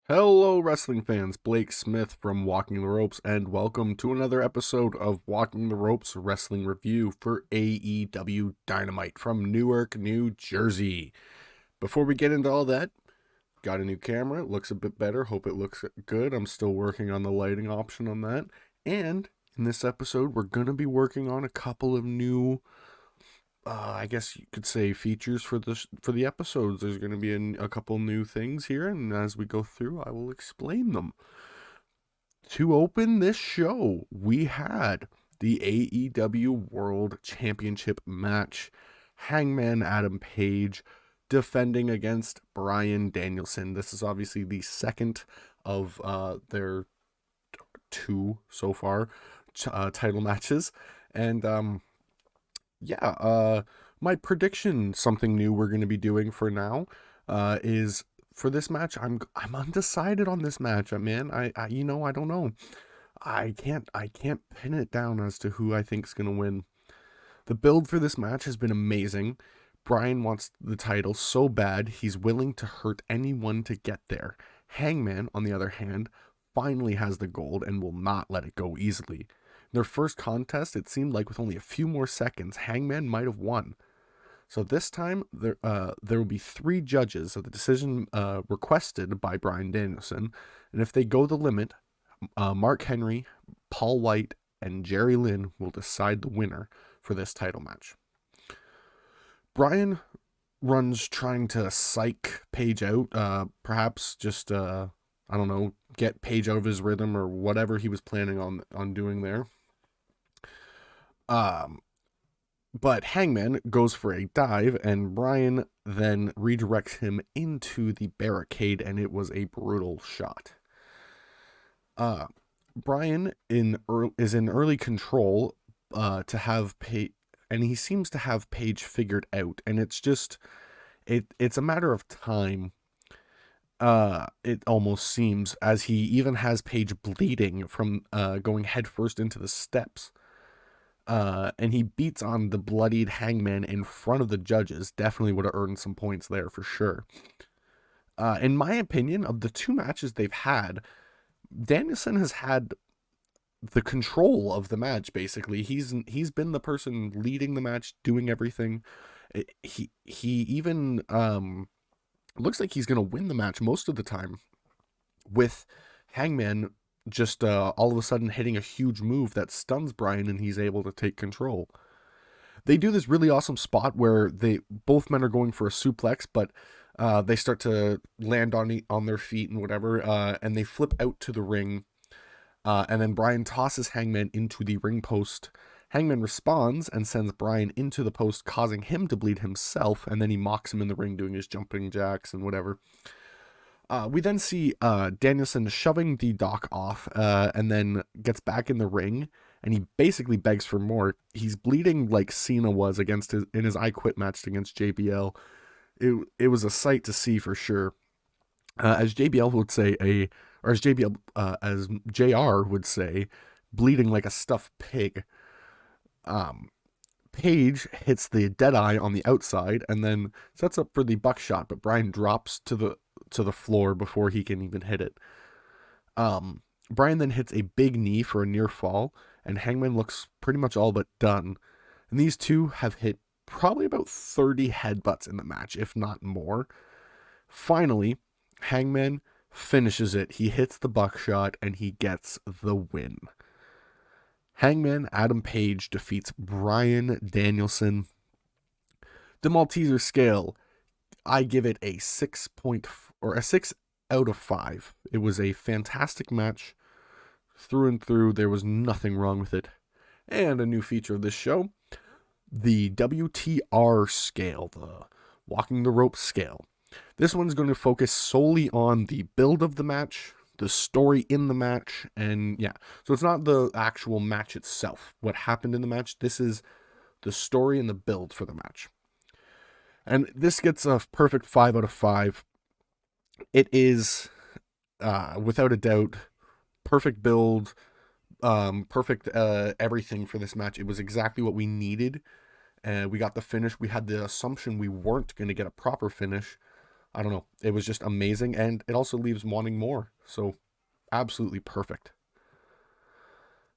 Hello, wrestling fans. Blake Smith from Walking the Ropes, and welcome to another episode of Walking the Ropes Wrestling Review for AEW Dynamite from Newark, New Jersey. Before we get into all that, got a new camera. It looks a bit better. Hope it looks good. I'm still working on the lighting option on that. And in this episode, we're going to be working on a couple of new I guess you could say features for the episodes. There's going to be a couple new things here, and as we go through, I will explain them. To open this show, we had the AEW World Championship match. Hangman Adam Page defending against Bryan Danielson. This is obviously the second of their two so far title matches, and my prediction, something new we're going to be doing for now, is for this match. I'm undecided on this match, man. I don't know. I can't pin it down as to who I think's going to win. The build for this match has been amazing. Bryan wants the title so bad he's willing to hurt anyone to get there. Hangman, on the other hand, finally has the gold and will not let it go easily. Their first contest, it seemed like with only a few more seconds, Hangman might have won. So this time, there will be three judges of the decision requested by Bryan Danielson, and if they go the limit, Mark Henry, Paul White, and Jerry Lynn will decide the winner for this title match. Bryan runs trying to psych Page out, perhaps just, I don't know, get Page out of his rhythm or whatever he was planning on doing there. But Hangman goes for a dive, and Bryan then redirects him into the barricade, and it was a brutal shot. Bryan is in early control to have Page, and he seems to have Page figured out, and it's just it's a matter of time. It almost seems, as he even has Page bleeding from going headfirst into the steps. And he beats on the bloodied Hangman in front of the judges. Definitely would have earned some points there for sure. In my opinion, of the two matches they've had, Danielson has had the control of the match, basically. He's been the person leading the match, doing everything. He even looks like he's going to win the match most of the time, with Hangman just all of a sudden hitting a huge move that stuns Bryan, and he's able to take control. They do this really awesome spot where both men are going for a suplex, but they start to land on their feet and whatever, and they flip out to the ring, and then Bryan tosses Hangman into the ring post. Hangman responds and sends Bryan into the post, causing him to bleed himself, and then he mocks him in the ring doing his jumping jacks and whatever. We then see Danielson shoving the Doc off, and then gets back in the ring, and he basically begs for more. He's bleeding like Cena was in his I Quit match against JBL. It was a sight to see for sure. As JBL would say, as JR would say, bleeding like a stuffed pig. Page hits the Deadeye on the outside and then sets up for the buckshot, but Bryan drops to the floor before he can even hit it. Bryan then hits a big knee for a near fall, and Hangman looks pretty much all but done. And these two have hit probably about 30 headbutts in the match, if not more. Finally, Hangman finishes it. He hits the buckshot, and he gets the win. Hangman Adam Page defeats Bryan Danielson. The Malteser scale, I give it a 6 out of 5. It was a fantastic match through and through. There was nothing wrong with it. And a new feature of this show, the WTR scale, the Walking the Ropes scale. This one's going to focus solely on the build of the match, the story in the match, and yeah. So it's not the actual match itself, what happened in the match. This is the story and the build for the match. And this gets a perfect 5 out of 5. It is, without a doubt, perfect build, perfect everything for this match. It was exactly what we needed. We got the finish. We had the assumption we weren't going to get a proper finish. I don't know. It was just amazing, and it also leaves wanting more. So, absolutely perfect.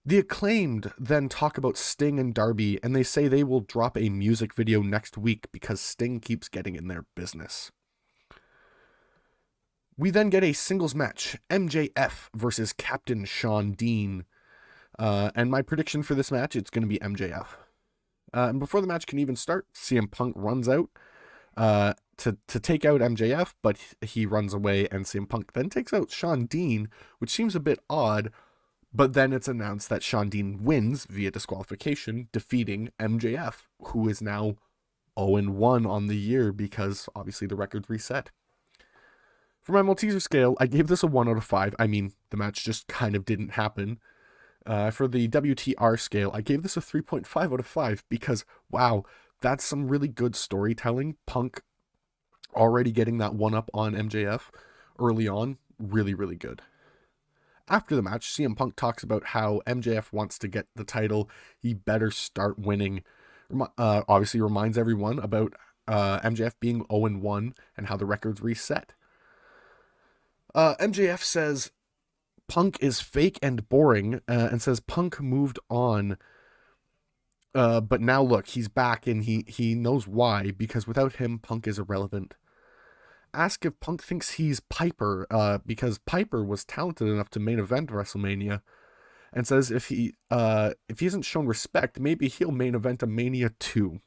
The Acclaimed then talk about Sting and Darby, and they say they will drop a music video next week because Sting keeps getting in their business. We then get a singles match, MJF versus Captain Shawn Dean. And my prediction for this match, it's going to be MJF. And before the match can even start, CM Punk runs out to take out MJF, but he runs away, and CM Punk then takes out Shawn Dean, which seems a bit odd, but then it's announced that Shawn Dean wins via disqualification, defeating MJF, who is now 0-1 on the year because obviously the record's reset. For my Malteser scale, I gave this a 1 out of 5. I mean, the match just kind of didn't happen. For the WTR scale, I gave this a 3.5 out of 5 because, wow, that's some really good storytelling. Punk already getting that one-up on MJF early on, really, really good. After the match, CM Punk talks about how MJF wants to get the title. He better start winning. Obviously reminds everyone about MJF being 0-1 and how the record's reset. MJF says Punk is fake and boring, and says Punk moved on. But now look, he's back, and he knows why, because without him, Punk is irrelevant. Ask if Punk thinks he's Piper, because Piper was talented enough to main event WrestleMania, and says if he isn't shown respect, maybe he'll main event a Mania 2.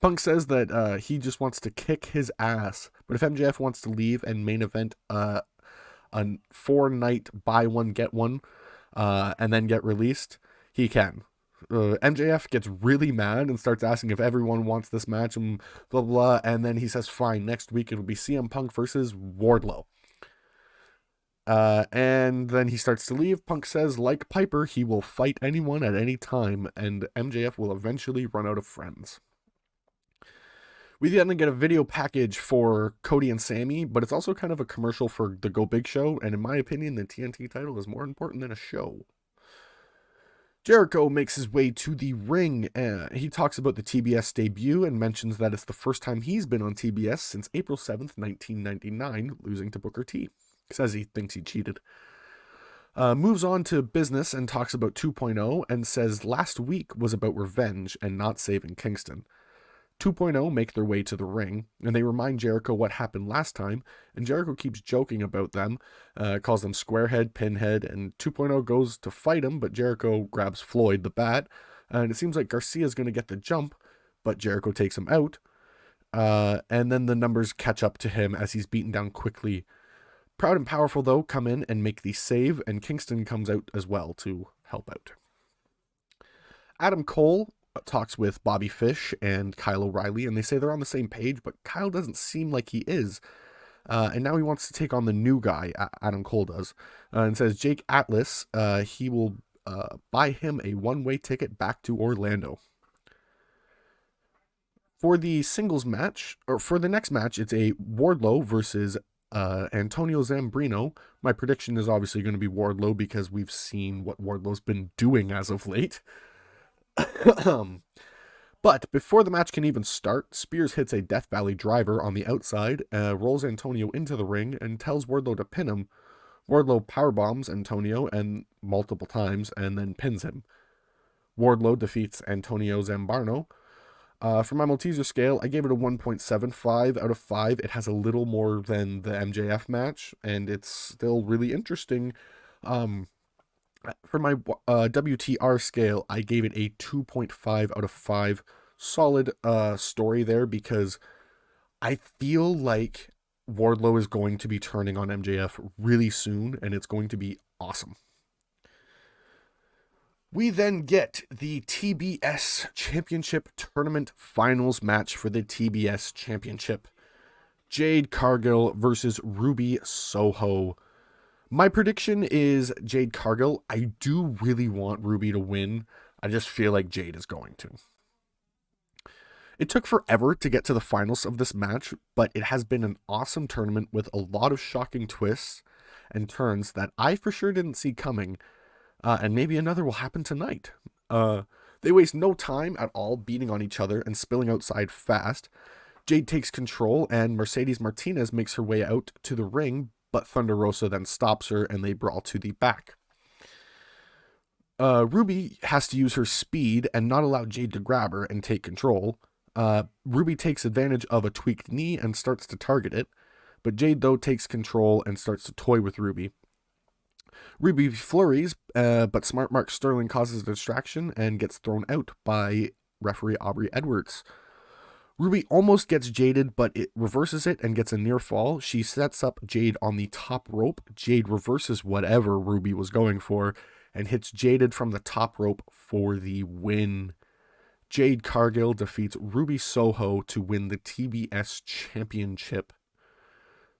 Punk says that he just wants to kick his ass, but if MJF wants to leave and main event a 4-night buy one get one, and then get released, he can. MJF gets really mad and starts asking if everyone wants this match and blah blah, and then he says fine, next week it'll be CM Punk versus Wardlow. And then he starts to leave. Punk says, like Piper, he will fight anyone at any time, and MJF will eventually run out of friends. We then get a video package for Cody and Sammy, but it's also kind of a commercial for the Go Big Show, and in my opinion, the TNT title is more important than a show. Jericho makes his way to the ring. He talks about the TBS debut and mentions that it's the first time he's been on TBS since April 7th, 1999, losing to Booker T. Says he thinks he cheated. Moves on to business and talks about 2.0 and says last week was about revenge and not saving Kingston. 2.0 make their way to the ring, and they remind Jericho what happened last time, and Jericho keeps joking about them, calls them Squarehead, Pinhead, and 2.0 goes to fight him, but Jericho grabs Floyd, the Bat, and it seems like Garcia's going to get the jump, but Jericho takes him out, and then the numbers catch up to him as he's beaten down quickly. Proud and Powerful, though, come in and make the save, and Kingston comes out as well to help out. Adam Cole talks with Bobby Fish and Kyle O'Reilly, and they say they're on the same page, but Kyle doesn't seem like he is. And now he wants to take on the new guy, Adam Cole does, and says Jake Atlas, he will buy him a one-way ticket back to Orlando. For the singles match, or for the next match, it's a Wardlow versus Antonio Zambrino. My prediction is obviously going to be Wardlow because we've seen what Wardlow's been doing as of late. But before the match can even start, Spears hits a Death Valley driver on the outside, rolls Antonio into the ring, and tells Wardlow to pin him. Wardlow powerbombs Antonio and multiple times and then pins him. Wardlow defeats Antonio Zambrano. For my Malteser scale, I gave it a 1.75 out of 5. It has a little more than the MJF match, and it's still really interesting. For my WTR scale, I gave it a 2.5 out of 5. Solid story there, because I feel like Wardlow is going to be turning on MJF really soon, and it's going to be awesome. We then get the TBS Championship Tournament Finals match for the TBS Championship. Jade Cargill versus Ruby Soho. My prediction is Jade Cargill. I do really want Ruby to win. I just feel like Jade is going to. It took forever to get to the finals of this match, but it has been an awesome tournament with a lot of shocking twists and turns that I for sure didn't see coming. And maybe another will happen tonight. They waste no time at all beating on each other and spilling outside fast. Jade takes control, and Mercedes Martinez makes her way out to the ring, but Thunder Rosa then stops her, and they brawl to the back. Ruby has to use her speed and not allow Jade to grab her and take control. Ruby takes advantage of a tweaked knee and starts to target it, but Jade, though, takes control and starts to toy with Ruby. Ruby flurries, but Smart Mark Sterling causes a distraction and gets thrown out by referee Aubrey Edwards. Ruby almost gets Jaded, but it reverses it and gets a near fall. She sets up Jade on the top rope. Jade reverses whatever Ruby was going for and hits Jaded from the top rope for the win. Jade Cargill defeats Ruby Soho to win the TBS Championship.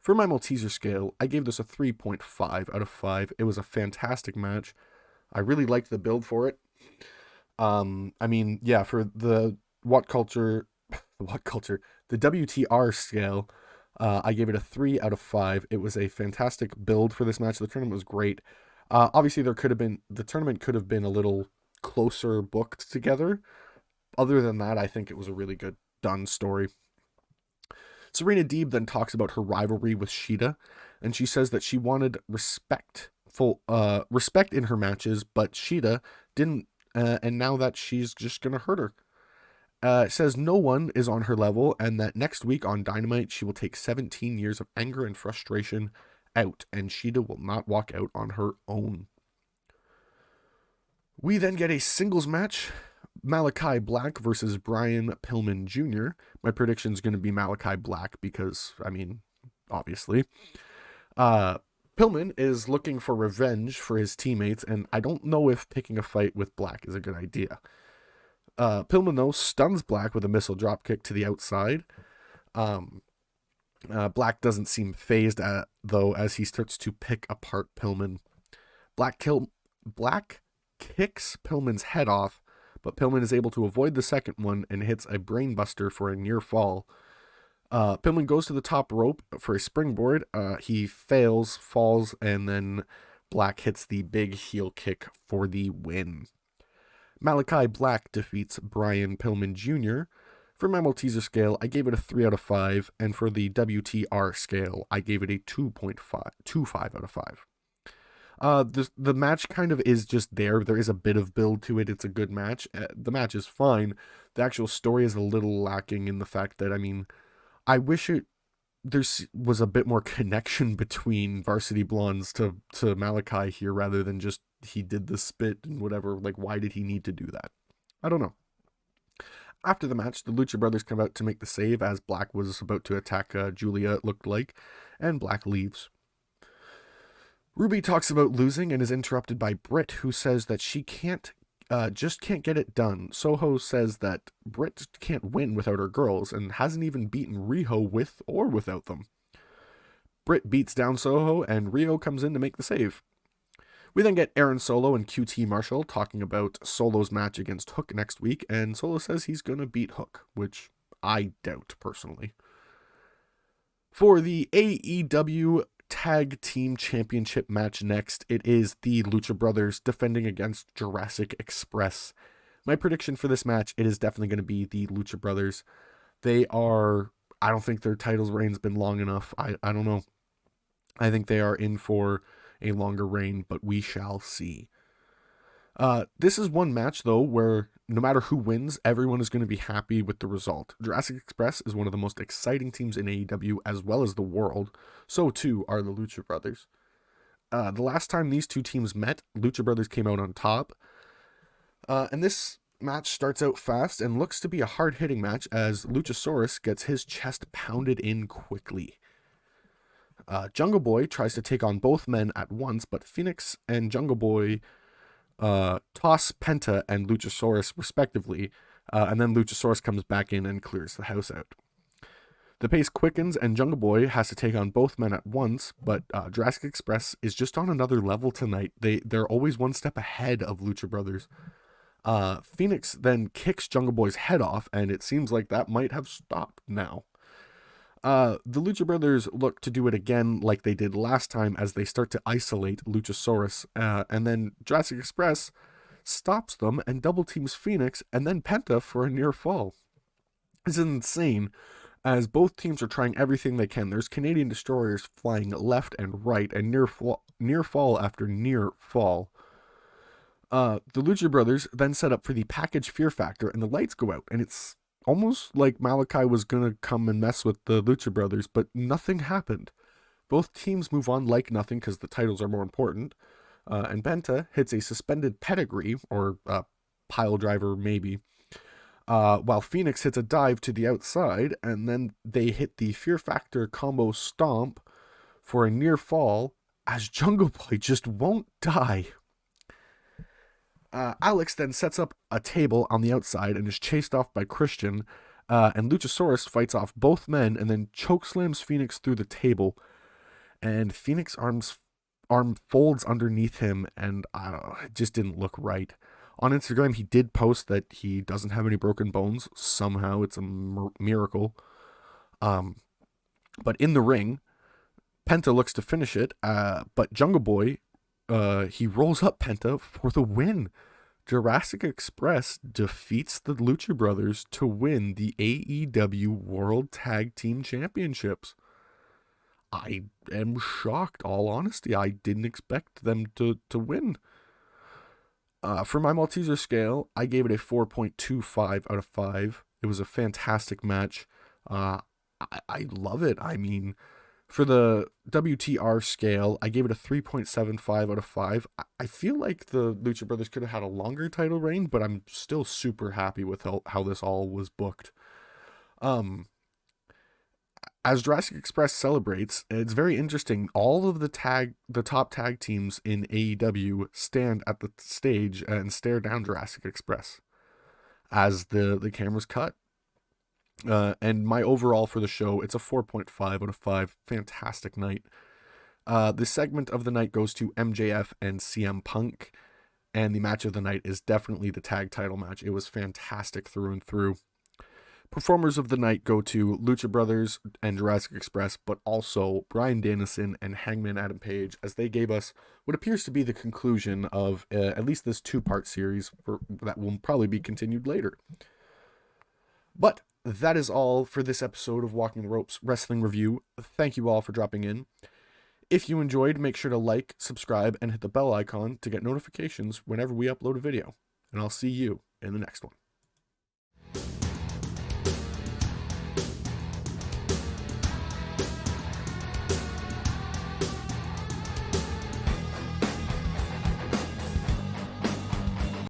For my Malteser scale, I gave this a 3.5 out of 5. It was a fantastic match. I really liked the build for it. For the the WTR scale, I gave it a 3 out of 5. It was a fantastic build for this match. The tournament was great. Obviously, the tournament could have been a little closer booked together. Other than that, I think it was a really good done story. Serena Deeb then talks about her rivalry with Shida, and she says that she wanted respect in her matches, but Shida didn't, and now that she's just gonna hurt her. It says no one is on her level, and that next week on Dynamite, she will take 17 years of anger and frustration out, and Shida will not walk out on her own. We then get a singles match. Malachi Black versus Brian Pillman Jr. My prediction is going to be Malachi Black because, obviously. Pillman is looking for revenge for his teammates, and I don't know if picking a fight with Black is a good idea. Pillman, though, stuns Black with a missile dropkick to the outside. Black doesn't seem phased, though, as he starts to pick apart Pillman. Black kicks Pillman's head off, but Pillman is able to avoid the second one and hits a brainbuster for a near fall. Pillman goes to the top rope for a springboard. He fails, falls, and then Black hits the big heel kick for the win. Malachi Black defeats Brian Pillman Jr. For my Malteser scale, I gave it a 3 out of 5, and for the WTR scale, I gave it a 2.5 out of 5. The match kind of is just there. There is a bit of build to it. It's a good match. The match is fine. The actual story is a little lacking in the fact that, I wish there was a bit more connection between Varsity Blondes to Malachi here rather than just he did the spit and whatever. Like, why did he need to do that? I don't know. After the match, the Lucha Brothers come out to make the save as Black was about to attack Julia, it looked like, and Black leaves. Ruby talks about losing and is interrupted by Britt, who says that she can't get it done. Soho says that Britt can't win without her girls and hasn't even beaten Riho with or without them. Britt beats down Soho and Rio comes in to make the save. We then get Aaron Solo and QT Marshall talking about Solo's match against Hook next week, and Solo says he's going to beat Hook, which I doubt personally. For the AEW Tag Team Championship match next, it is the Lucha Brothers defending against Jurassic Express. My prediction for this match, it is definitely going to be the Lucha Brothers. I don't think their titles reign's been long enough. I don't know. I think they are in for a longer reign, but we shall see. This is one match, though, where no matter who wins, everyone is going to be happy with the result. Jurassic Express is one of the most exciting teams in AEW as well as the world. So, too, are the Lucha Brothers. The last time these two teams met, Lucha Brothers came out on top. And this match starts out fast and looks to be a hard-hitting match as Luchasaurus gets his chest pounded in quickly. Jungle Boy tries to take on both men at once, but Phoenix and Jungle Boy toss Penta and Luchasaurus respectively, and then Luchasaurus comes back in and clears the house out. The pace quickens and Jungle Boy has to take on both men at once, but Jurassic Express is just on another level tonight. They're always one step ahead of Lucha Brothers. Phoenix then kicks Jungle Boy's head off, and it seems like that might have stopped now. The Lucha Brothers look to do it again like they did last time as they start to isolate Luchasaurus, and then Jurassic Express stops them and double teams Phoenix and then Penta for a near fall. This is insane. as both teams are trying everything they can. There's Canadian destroyers flying left and right, and near fall after near fall. The Lucha Brothers then set up for the package Fear Factor, and the lights go out, and it's almost like Malachi was gonna come and mess with the Lucha Brothers, but nothing happened. Both teams move on like nothing because the titles are more important. And Benta hits a suspended pedigree, or pile driver maybe, while Phoenix hits a dive to the outside, and then they hit the Fear Factor combo stomp for a near fall, as Jungle Boy just won't die. Alex then sets up a table on the outside and is chased off by Christian, and Luchasaurus fights off both men and then chokeslams Phoenix through the table, and Phoenix arm folds underneath him, and I don't know, it just didn't look right. On Instagram, he did post that he doesn't have any broken bones. Somehow, it's a miracle. But in the ring, Penta looks to finish it, but Jungle Boy, he rolls up Penta for the win. Jurassic Express defeats the Lucha Brothers to win the AEW World Tag Team Championships. I am shocked, all honesty. I didn't expect them to win. For my Malteser scale, I gave it a 4.25 out of 5. It was a fantastic match. I love it. I mean, for the WTR scale, I gave it a 3.75 out of 5. I feel like the Lucha Brothers could have had a longer title reign, but I'm still super happy with how this all was booked. As Jurassic Express celebrates, it's very interesting. All of the top tag teams in AEW stand at the stage and stare down Jurassic Express as the cameras cut. And my overall for the show, it's a 4.5 out of 5. Fantastic night. The segment of the night goes to MJF and CM Punk, and the match of the night is definitely the tag title match. It was fantastic through and through. Performers of the night go to Lucha Brothers and Jurassic Express, but also Bryan Danielson and Hangman Adam Page, as they gave us what appears to be the conclusion of at least this 2-part series that will probably be continued later. But that is all for this episode of Walking the Ropes Wrestling Review. Thank you all for dropping in. If you enjoyed, make sure to like, subscribe, and hit the bell icon to get notifications whenever we upload a video. And I'll see you in the next one.